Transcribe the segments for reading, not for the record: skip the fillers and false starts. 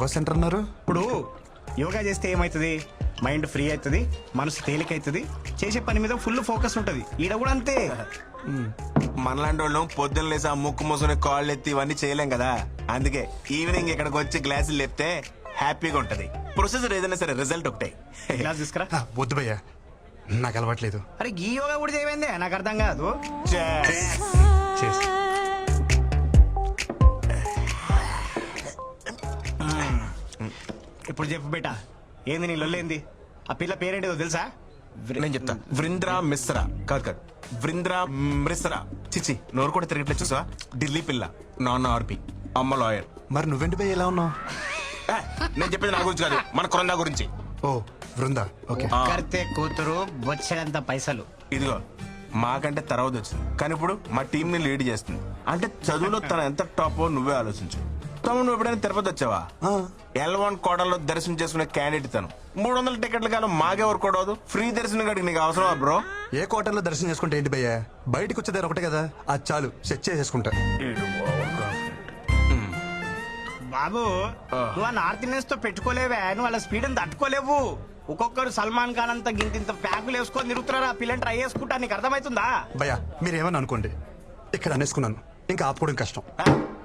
Yoga centre అన్నారు. ఇప్పుడు యోగా చేస్తే ఏమవుతుంది? మైండ్ ఫ్రీ అవుతుంది, మనసు తేలికవుతుంది, చేసే పని మీద ఫుల్ ఫోకస్ ఉంటుంది. ఈడ కూడా అంతే. మనలాంటి వాళ్ళం పొద్దున్న లేసి ఆ ముక్కు మూసుకుని కాళ్ళు ఎత్తి ఇవన్నీ చేయలేం కదా. అందుకే ఈవినింగ్ ఇక్కడికి వచ్చి గ్లాసులు లేపితే హ్యాపీగా ఉంటది. ప్రొసెసర్ ఏదైనా సరే రిజల్ట్ ఒకటే. గ్లాస్ తీసుకురా. వద్దు భయ్యా, నాకు అలవాట్లేదు. అరే ఈ యోగా కూడా చేయమైందే, నాకు అర్థం కాదు. Cheers. ఇప్పుడు చెప్పు బేటా, ఏంది నీ లొల్లేంది? ఆ పిల్ల పేరేంటిదో తెలుసా? నేను చెప్తా. వృంద్రా మిశ్రా. కాదు, వృంద్రా మిశ్రా. చిచి, నోరు కూడా తిరగట్లేదు చూసా. ఢిల్లీ పిల్ల, నాన్న ఆర్పి, అమ్మ లాయర్. మరి నువ్వేంటి భయ్య ఎలా ఉన్నావు? నేను చెప్పేది నా గురించి కాదు, మన కొరందా గురించి. ఓ బృందా, ఓకే. కర్తే కూతురు బొచ్చడంత పైసలు. ఇదిగో మాకంటే తర్వాత వచ్చింది, కానీ ఇప్పుడు మా టీం ని లీడ్ చేస్తుంది. అంటే చదువులో తన ఎంత టాప్ నువ్వే ఆలోచించు. తమ్ముడు, నువ్వు ఎప్పుడైనా తిరుపతి వచ్చావా? L1 కోటలో దర్శనం చేసుకునే క్యాండిడేట్ తను. 300 టికెట్ల కాలం మాకెవరు కూడదు. ఫ్రీ దర్శనం కాడికి నీకు అవసరమా బ్రో? ఏ క్వార్టర్లో దర్శనం చేసుకుంటే ఏంటి భయ్యా? బయటకు వచ్చేదారు ఒకటే కదా, అది చాలు, సెట్ చేసేసుకుంటా. బాబు, నువ్వు ఆ నార్త్ ఇండియన్స్ తో పెట్టుకోలేవే. నువ్వు వాళ్ళ స్పీడ్ అని తట్టుకోలేవు. ఒక్కొక్కరు సల్మాన్ ఖాన్ అంతా గింత ప్యాకులు వేసుకొని తిరుగుతున్నారు. ఆ పిల్లని ట్రై చేసుకుంటా. నీకు అర్థమవుతుందా? భయ్యా మీరేమని అనుకోండి, ఇక్కడ అనేసుకున్నాను, ఇంకా ఆపుకోవడం కష్టం.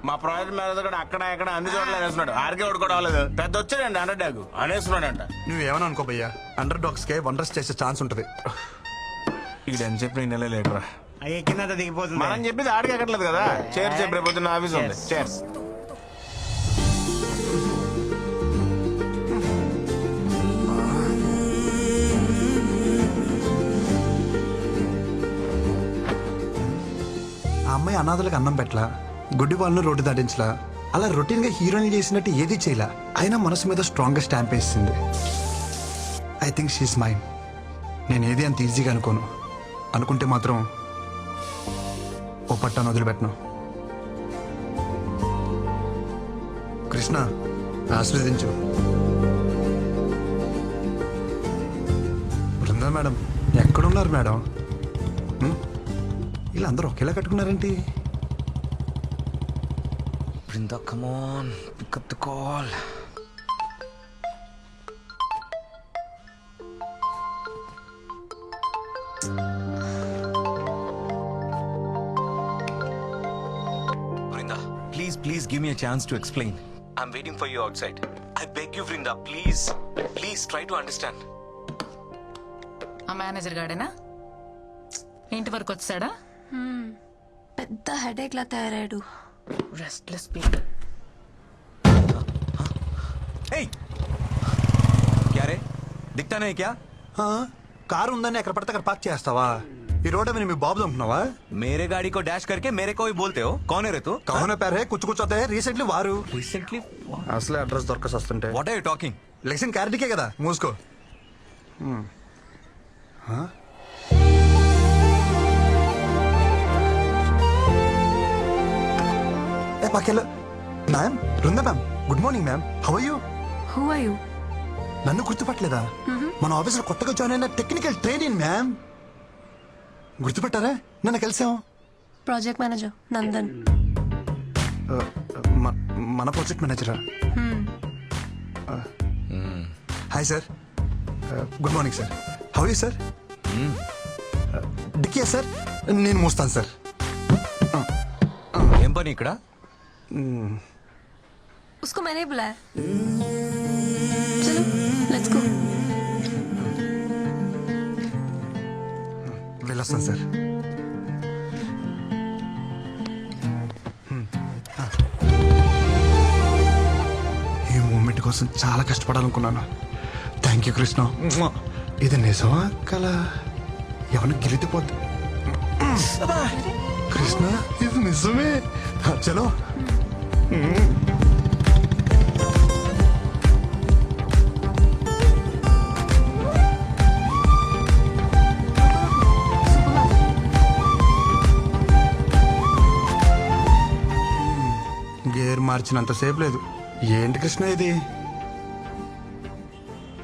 మా ప్రాజెక్ట్ మేనేజర్ కూడా అక్కడ ఇక్కడ అన్ని చోట్ల అనేస్తున్నాడు. ఆర్కే కూడా అవ్వలేదు, పెద్ద వచ్చాడండి అండర్ డాగ్ అనేస్తున్నాడంట. నువ్వేమని అనుకో భయ్యా, అండర్ డాగ్స్ కే వండర్స్ చేసే ఛాన్స్ ఉంటది. ఇది అని చెప్పి నేను లేటరా అయ్యే కింద దిగిపోతుంది. మనం చెప్పేది ఆడికి ఎక్కట్లేదు కదా. చేర్స్ చెప్పి రేపు పొద్దున్న ఆఫీస్ ఉంది. చేర్స్. ఆ అమ్మాయి అనాథలకు అన్నం పెట్టలా, గుడ్డి వాళ్ళను రోడ్డు దాటించలా, అలా రొటీన్ గా హీరోయిన్ చేసినట్టు ఏది చేయలా, అయినా మనసు మీద స్ట్రాంగ్ గా స్టాంప్ వేసింది. I think she's mind. నేను ఏది అంత ఈజీగా అనుకోను. అనుకుంటే మాత్రం ఓ పట్టాను వదిలిపెట్టను. కృష్ణ, ఆశీర్వదించు. బృందా మేడం ఎక్కడున్నారు మేడం? వీళ్ళందరూ ఒకేలా కట్టుకున్నారేంటి? Brinda, come on, pick up the call. Brinda, please give me a chance to explain. I'm waiting for you outside. I beg you, Brinda, please try to understand. ఆ మేనేజర్ గాడేనా? ఇంటి వరకు వచ్చాడా? పెద్ద headache లా తయారాడు. Restless people. Hey, क्या रे? दिखता नहीं क्या? కారు ఉందని ఎక్కడ పడితే అక్కడ పార్క్ చేస్తావా? ఈ రోడ్ మీద మీ బాబు అనుకున్నావా? मेरे गाड़ी को डैश करके मेरे को ही बोलते हो. कौन है रे तू? కౌన పేరే కుచ్చు కూర్చోతే రీసెంట్లీ వారు Recently? అసలే అడ్రస్ దొరకసి వస్తుంటే What are you talking? లెక్షన్ క్యారెట్కే కదా, మూసుకో. ఏ పక్కెళ్ళు. Ma'am, Brinda ma'am, good morning ma'am. How are you? Who are you? నన్ను గుర్తుపట్టలేదా? మన ఆఫీసులో కొత్తగా జాయిన్ అయిన టెక్నికల్ ట్రైనింగ్ మ్యామ్. గుర్తుపట్టారా? నన్ను కలిసాం. Project manager Nandan. మన ప్రాజెక్ట్ మేనేజరా? Hi sir, good morning sir. How you sir? డిక్కియా సార్, నేను మోస్తాను సార్. ఏం పని ఇక్కడ? उसको मैंने बुलाया. चलो लेट्स गो. వెళ్ళొస్తాను సార్. ఈ మూమెంట్ కోసం చాలా కష్టపడాలనుకున్నాను. Thank you Krishna. ఇది నిజమా కల? ఎవరిని గిలితిపోద్ది. కృష్ణ, ఇది నిజమే. చలో. గేర్ మార్చినంతసేపు లేదు. ఏంటి కృష్ణ ఇది?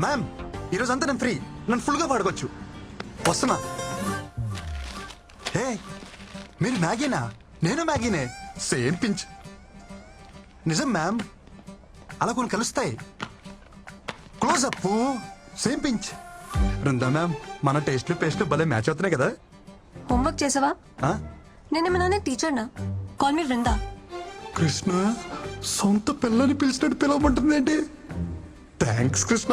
మ్యామ్, ఈరోజు అంతా నేను ఫ్రీ, నన్ను ఫుల్గా పాడుకోవచ్చు. వస్తున్నా. హే, మీరు మ్యాగీనా? నేను మ్యాగీనే, సేమ్ పించ్. నిజం మ్యామ్, అలా కొన్ని కలుస్తాయి. Close up, same pinch. Brinda ma'am, మన టేస్ట్లు పేస్ట్లు భలే మ్యాచ్ అవుతున్నాయి కదా. హోంవర్క్ చేసావా? ఆ? నేనేమన్నా టీచర్నా? Call me Vrinda. కృష్ణ సొంత పిల్లని పిలిచినట్టు పిలవమంటుంది ఏంటి? థ్యాంక్స్ కృష్ణ.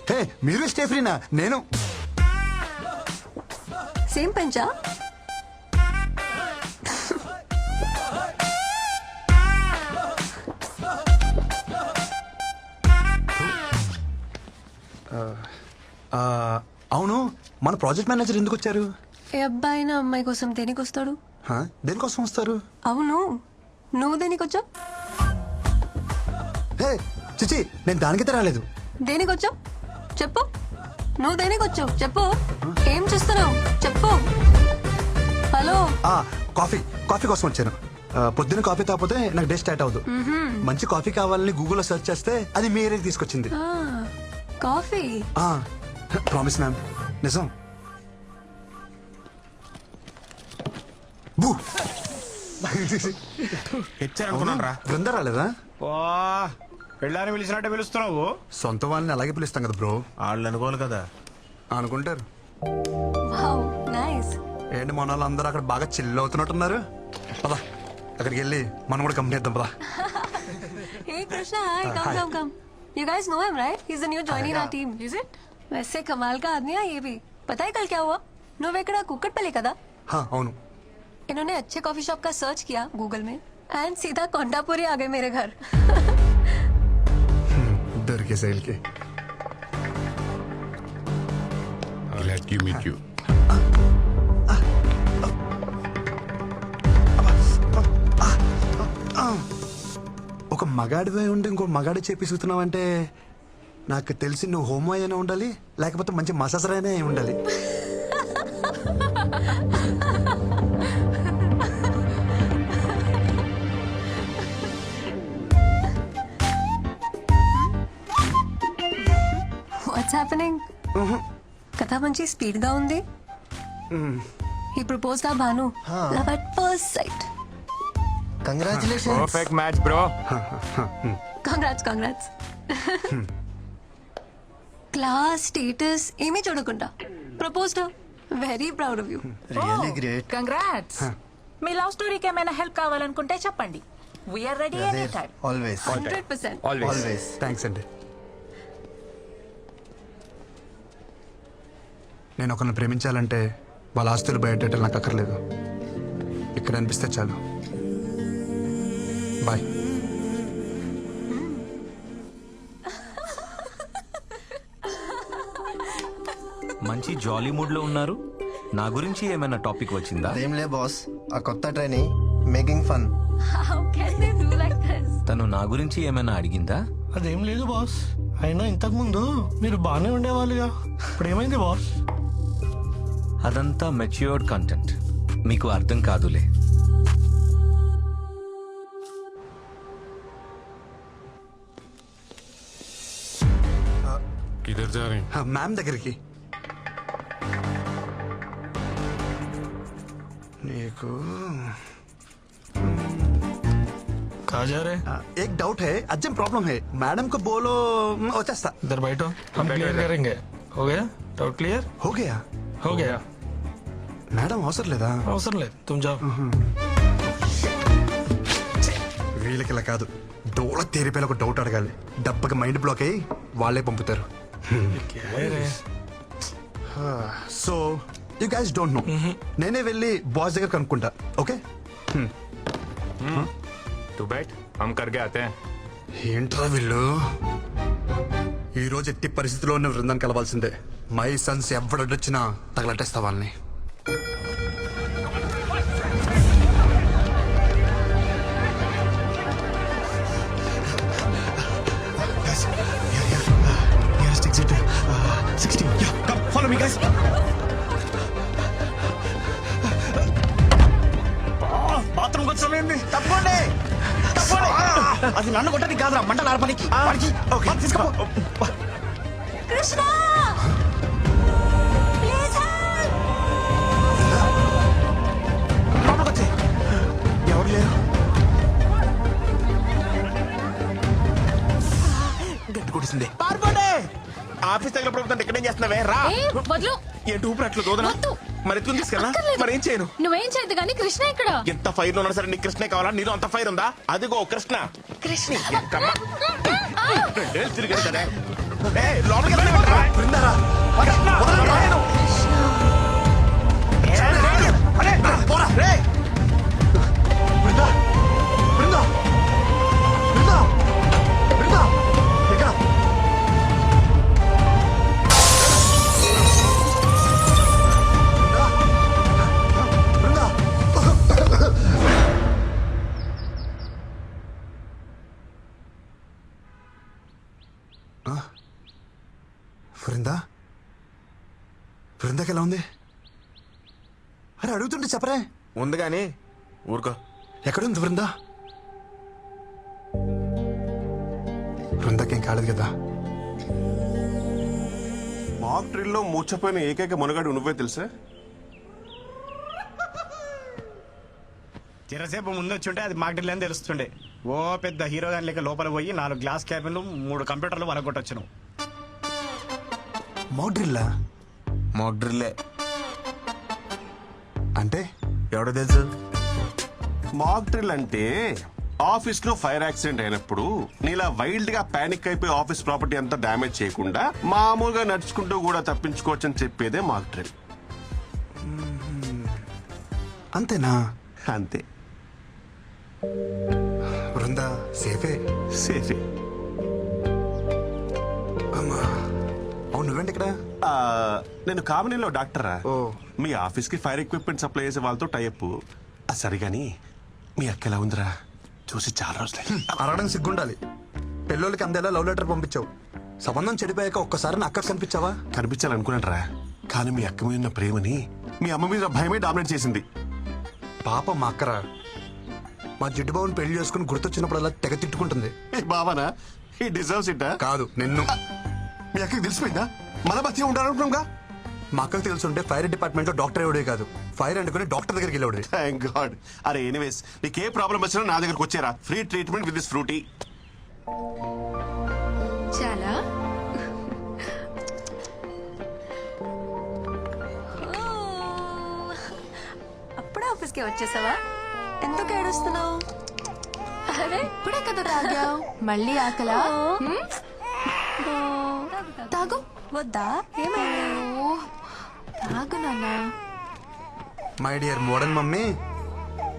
హే, మీరు స్టే ఫ్రీనా? నేను సేమ్ పెంచా? అవును, మన ప్రాజెక్ట్ మేనేజర్ ఎందుకు వచ్చారు? ఏ అబ్బాయి నా అమ్మాయి కోసం దేనికి వస్తాడు? హా? దేనికోసం వస్తారు? అవును, నువ్వు దేనికి వచ్చావు? హే చిచి, నేను దానికైతే రాలేదు. దేనికి వచ్చావు చెప్పు. నువ్వు దేనికి వచ్చావు చెప్పు. ఏం చేస్తున్నావు చెప్పు. హలో. కాఫీ కాఫీ కోసం వచ్చాను. పొద్దున్న కాఫీ తాగిపోతే నాకు డే స్టార్ట్ అవ్వదు. మంచి కాఫీ కావాలని గూగుల్లో సెర్చ్ చేస్తే అది మీ ఏరియాకి తీసుకొచ్చింది. కాఫీ. ప్రామిస్ మ్యామ్, నిజం. బూ హెచ్చారనుకున్నాను రా. బృందా రాలేదా? ఓ పెళ్ళాన్ని పిలిచినట్టే పిలుస్తున్నావు. సొంత వాళ్ళని అలాగే పిలుస్తాం కదా బ్రో. వాళ్ళు అనుకోవాలి కదా. అనుకుంటారు. Wow, nice. ఏంటి మన వాళ్ళందరూ అక్కడ బాగా చిల్ అవుతున్నట్టున్నారు. పదా అక్కడికి వెళ్ళి మనం కూడా కంపెనీ ఇద్దాం పదా. Hey Krishna, hi. Come. You guys know him, right? He's the new joining our team. Is it? वैसे कमाल का आदमी है ये भी. पता है कल क्या हुआ? నువ్వెక్కడ కుక్కట్పల్లి కదా? అవును. इन्होंने अच्छे कॉफी शॉप का सर्च किया गूगल में एंड सीधा कोंडापुरी आ गए मेरे घर. దొరికే శైలికి. Glad to meet you. ఒక మగాడివే ఉండి ఇంకో మగాడి చేపిస్తున్నావంటే నాకు తెలిసి నువ్వు హోమో అయినా ఉండాలి, లేకపోతే మంచి మసాజర్ అయినా ఉండాలి. What's happening? కథ మంచి స్పీడ్ గా ఉంది. ఈ ప్రపోజ్ దా Bhanu love at first sight. Congratulations. Perfect match bro. Congrats. Class status ఏమీ చూడకుండా proposed. Very proud of you. Really great. Congrats. మీ లవ్ స్టోరీకి ఏమైనా హెల్ప్ కావాలనుకుంటే చెప్పండి. We're ready any time. Always 100%. Always. Thanks అండి. నేను ఒకరిని ప్రేమించాలంటే వాళ్ళ ఆస్తులు బయటెట్టాలి నాకు అక్కర్లేదు. ఇక్కడ అనిపిస్తే చాలు. బాయ్. మంచి జాలీ మూడ్ లో ఉన్నారు. నా గురించి ఏమైనా టాపిక్ వచ్చిందా? అదేంలే బాస్, ఆ కొత్త training making fun. How can they do like this? తను నా గురించి ఏమైనా అడిగిందా? అదేం లేదు బాస్. అయినా ఇంతకు ముందు మీరు బాగానే ఉండేవాళ్ళుగా, ఇప్పుడు ఏమైంది బాస్? అదంతా మెచ్యూర్డ్ కంటెంట్, మీకు అర్థం కాదులే. किधर जा रहे हैं? మ్యామ్ దగ్గరికి. నీకు कहाँ जा रहे? एक डाउट है, अर्जेंट प्रॉब्लम है. मैडम को बोलो వచ్చేస్తా. इधर बैठो, हम क्लियर करेंगे. हो गया डाउट क्लियर? हो गया. हो गया. మేడం అవసరం లేదా? అవసరం లేదు, तुम जाओ. వీళ్ళకి ఇలా కాదు, డోల తేరిపోయిన ఒక డౌట్ అడగాలి. డబ్బకి మైండ్ బ్లాక్ అయ్యి వాళ్ళే పంపుతారు. क्या है रे? So you guys don't know. నేనే వెళ్ళి బాస్ దగ్గర కనుక్కుంటా. ఓకే? तू बैठ, हम करके आते हैं. ఏంట్రా వీళ్ళు? ఈ రోజు ఎట్టి పరిస్థితిలో ఉన్న బృందాన్ని కలవాల్సిందే. మై సన్స్ ఎవడొచ్చినా తగలట్టేస్తా వాళ్ళని. బాత్రూమ్ వచ్చి తప్పండి. అది నన్ను కొట్టడానికి కాదురా, మంటలు ఆర్పడానికి. తీసుకో. Krishna please help. ఎవరు లేరు. వచ్చేసింది పారిపోండి ఆఫీస్ దగ్గర పడుకుంటే ఇక్కడేం చేస్తున్నావే రా వద్దు ఏంటి ఊపిరి అట్లా దూదనా మరి ఎత్తుకుని తీసుకెళ్ళా మరి ఏం చేయను నువ్వేం చేయదు కానీ కృష్ణ ఇక్కడ ఎంత ఫైర్ ఉన్నా సరే నీకు కృష్ణే కావాలా నీలో అంత ఫైర్ ఉందా అదిగో కృష్ణ కృష్ణ ఎంకమ్మ. రెండేళ్ళు తిరిగాడు కదా ఏయ్, లోపలికి వెళ్ళనివ్వండిరా. కృష్ణ, రాయను. పోరా, రేయ్. బృందా బృందా బృందా బృందా ఎక్కడ బృందా బృందా బృందాకి ఎలా ఉంది అరే అడుగుతుంటే చెప్పరే ఉంది కానీ ఊరుకో ఎక్కడుంది బృందా బృందాకేం కాలేదు కదా మాక్ డ్రిల్లో మూర్చపోయిన ఏకైక మునగాడు నువ్వే తెలుసా చిరసేపు ముందు వచ్చి ఉంటే అది మాకు అని తెలుస్తుండే ఓ పెద్ద హీరో గాని లేక లోపల పోయి 4 గ్లాస్ క్యాబిన్లు 3 కంప్యూటర్లు వనగొట్టొచ్చును. మోడ్రిల్లా మాక్ డ్రిల్లే అంటే ఎవడో తెలుసు మాక్ డ్రిల్ అంటే ఆఫీస్ లో ఫైర్ యాక్సిడెంట్ అయినప్పుడు నీలా వైల్డ్ గా పానిక్ అయిపోయి ఆఫీస్ ప్రాపర్టీ అంతా డ్యామేజ్ చేయకుండా మామూలుగా నడుచుకుంటూ కూడా తప్పించుకోవచ్చు అని చెప్పేదే మాక్ డ్రిల్. అంతేనా అంతే బృందా సేఫే సేఫే. అమ్మా అవును నువ్వేంటి ఇక్కడ ఆ, నేను కామినీలో డాక్టరా ఓ. మీ ఆఫీస్ కి ఫైర్ ఎక్విప్మెంట్ సప్లై చేసే వాళ్ళతో టైప్. సరే గాని మీ అక్క ఎలా ఉందిరా చూసి చాలా రోజులే. అరగడం సిగ్గుండాలి పెళ్ళోళ్ళకి అందేలా లవ్ లెటర్ పంపించావు సంబంధం చెడిపోయాక ఒక్కసారి నా అక్క కనిపించావా కనిపించాలనుకున్నాను రా కానీ మీ అక్క మీద ఉన్న ప్రేమని మీ అమ్మ మీద భయమే డామినేట్ చేసింది. పాప మా అక్కరా మా జిడ్డు బాబుని పెళ్లి చేసుకుని గుర్తొచ్చినప్పుడల్లా తెగ తిట్టుకుంటుంది. ఏ బాబానా ఈ డిజర్వ్స్ ఇట్. కాదు నిన్ను మీ అక్కకి తెలిసిపోయిందా మన మధ్య ఉండాలనుకున్నాగా. మా అక్కకు తెలుసుంటే ఫైర్ డిపార్ట్మెంట్ లో డాక్టర్ ఎవడే కాదు ఫైర్ అంటుకుని డాక్టర్ దగ్గరికి వెళ్ళాడు. Thank God. అరే ఎనీవేస్ నీకు ఏ ప్రాబ్లం వచ్చినా నా దగ్గరకు వచ్చేరా. Free treatment with this Frooti. చాలా అప్పుడే ఆఫీస్కి వచ్చేసావా ఎందుకు ఏడుస్తున్నావు అరే ఇప్పుడే కదా తాగావు మళ్ళీ ఆకలా తాగు వద్దా ఏమైంది ఓ, తాగు నాన్న మై డియర్ మోడర్న్ మమ్మీ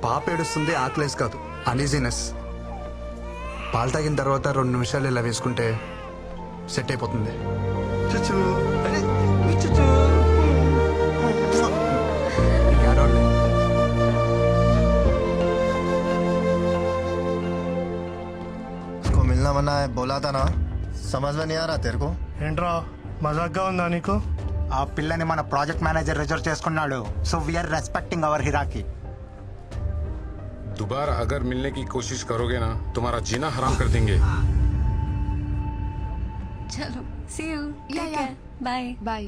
పాప ఏడుస్తుంది ఆకలేసి కాదు అనీజీనెస్. పాలు తాగిన తర్వాత 2 నిమిషాలు ఇలా వేసుకుంటే సెట్ అయిపోతుంది. చుచూ. అరే, చుచూ. ఇంకేడోళ్ళే. इसको मिलना मना है बोला था ना समझ में नहीं आ रहा तेरे को. ఏంట్రా మజాక్గా ఉందా నీకు ఆ పిల్లని మన ప్రాజెక్ట్ మేనేజర్ రిజర్వ్ చేసుకున్నాడు. So we are respecting our hierarchy. दोबारा अगर मिलने की कोशिश करोगे ना तुम्हारा जीना हराम कर देंगे. చలో see you Yeah, yeah. Bye bye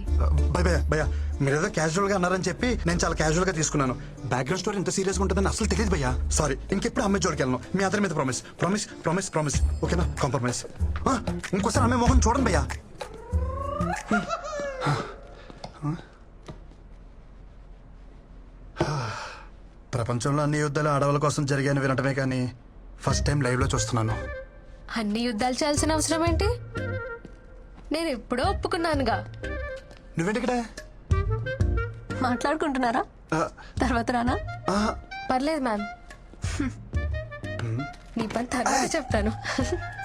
భయ భయ భయ మీరేదో క్యాజువల్ గా అన్నారని చెప్పి నేను చాలా క్యాజువల్ గా తీసుకున్నాను. బ్యాక్గ్రౌండ్ స్టోరీ ఇంత సీరియస్ గా ఉంటుందని అసలు తెలియదు భయ్యా. సారీ ఇంకెప్పుడు అమ్మాయి జోడికి వెళ్ళను. మీ అందరి మీద ప్రామిస్ ప్రామిస్ ప్రామిస్ ప్రామిస్ ఓకేనా కాంప్రమైజ్. ఇంకోసారి అమ్మాయి మొహం చూడండి భయ్యా. ప్రపంచంలో అన్ని యుద్ధాలు ఆడవాళ్ళ కోసం జరిగాయని వినటమే కానీ ఫస్ట్ టైం లైవ్ లో చూస్తున్నాను. అన్ని యుద్ధాలు చేయాల్సిన అవసరం ఏంటి నేను ఎప్పుడో ఒప్పుకున్నానుగా నువ్వేంటి ఇక్కడ మాట్లాడుకుంటున్నారా తర్వాత రానా పర్లేదు మ్యామ్ నీ పని తర్వాత చెప్తాను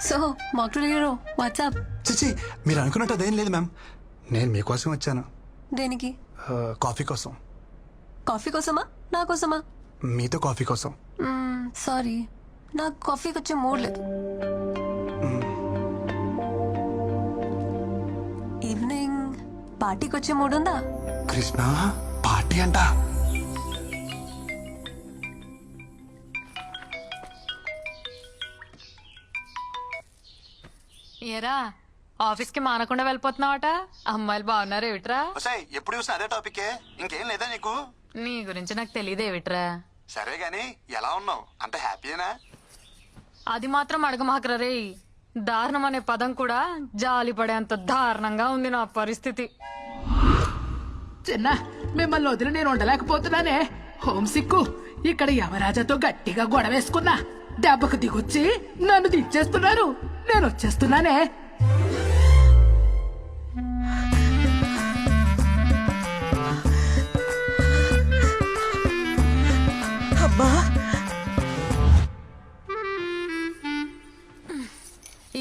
సో మాక్టూల్ హీరో వాట్సాప్ చిచి మీరు అనుకున్నట్టు అదేం లేదు మ్యామ్. నేను మీకోసం వచ్చాను. దేనికి కాఫీ కోసం. కాఫీ కోసమా నా కోసమా మీతో కాఫీ కోసం. సారీ నాకు కాఫీకి వచ్చే మూడ్ లేదు. ఈవినింగ్ పార్టీకి వచ్చే మూడ్ ఉందా కృష్ణ పార్టీ అంట. ఏరా ఆఫీస్ కి మానకుండా వెళ్ళిపోతున్నావట అమ్మాయిలు బాగున్నారు ఏమిట్రా ఎప్పుడు చూసిన అదే టాపిక్ ఇంకేం లేదా నీకు? నీ గురించి నాకు తెలియదు ఏమిట్రా సరే గాని ఎలా ఉన్నావు? అంత హ్యాపీనా? అది మాత్రం అడగమాకరా రే దారుణం అనే పదం కూడా జాలి పడేంత దారుణంగా ఉంది నా పరిస్థితి. చిన్న మిమ్మల్ని వదిలి నేను ఉండలేకపోతున్నానే. హోమ్ సిక్కు ఇక్కడ యమరాజాతో గట్టిగా గొడవేసుకున్నా. దెబ్బకు దిగొచ్చి నన్ను దించేస్తున్నారు. నేను వచ్చేస్తున్నానే.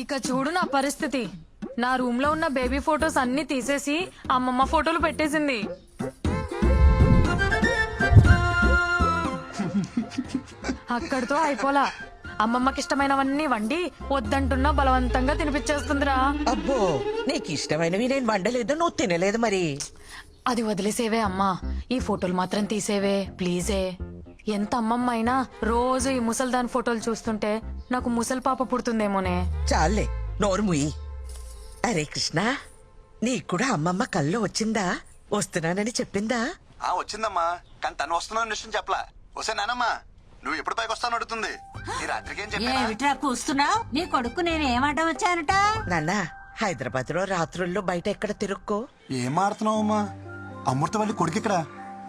ఇక చూడు నా పరిస్థితి. నా రూమ్ లో ఉన్న బేబీ ఫొటోస్ అన్ని తీసేసి అమ్మమ్మ ఫోటోలు పెట్టేసింది. అక్కడితో అయిపోలా. అమ్మమ్మకి ఇష్టమైనవన్నీ వండి వద్దంటున్నా బలవంతంగా తినిపించేస్తుందిరా. అబ్బో నీకు ఇష్టమైనవి నేను వండలేదు, నువ్వు తినలేదు మరి. అది వదిలేసేవే అమ్మా, ఈ ఫోటోలు మాత్రం తీసేవే ప్లీజే. ఎంత అమ్మమ్మ అయినా రోజు ఈ ముసల్దాన్ ఫోటోలు చూస్తుంటే నాకు ముసలి పాప పుడుతుందేమోనే. చాలే నోరు ముయ్యి. అరే కృష్ణ, నీకు కూడా అమ్మమ్మ కల్లో వచ్చిందా? వస్తున్నానని చెప్పిందా? వచ్చిందమ్మా, కానీ తను వస్తున్నా విషయం చెప్పలా. వస్తే నానమ్మా నువ్వు ఎప్పుడు పైకి వస్తాను అడుగుతుంది. ఈ రాత్రికి ఏం చెప్పా కూస్తున్నావు? నీ కొడుకు నేను ఏమంట వచ్చానట? నాన్న, హైదరాబాద్ లో రాత్రుల్లో బయట ఎక్కడ తిరుక్కో. ఏం ఆడుతున్నావు అమ్మా? అమృతవల్లి కొడుకు ఇక్కడ,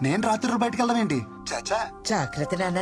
నేను రాత్రి బయటకు వెళ్దామేంటి? చాచా జాగ్రత్త నాన్న.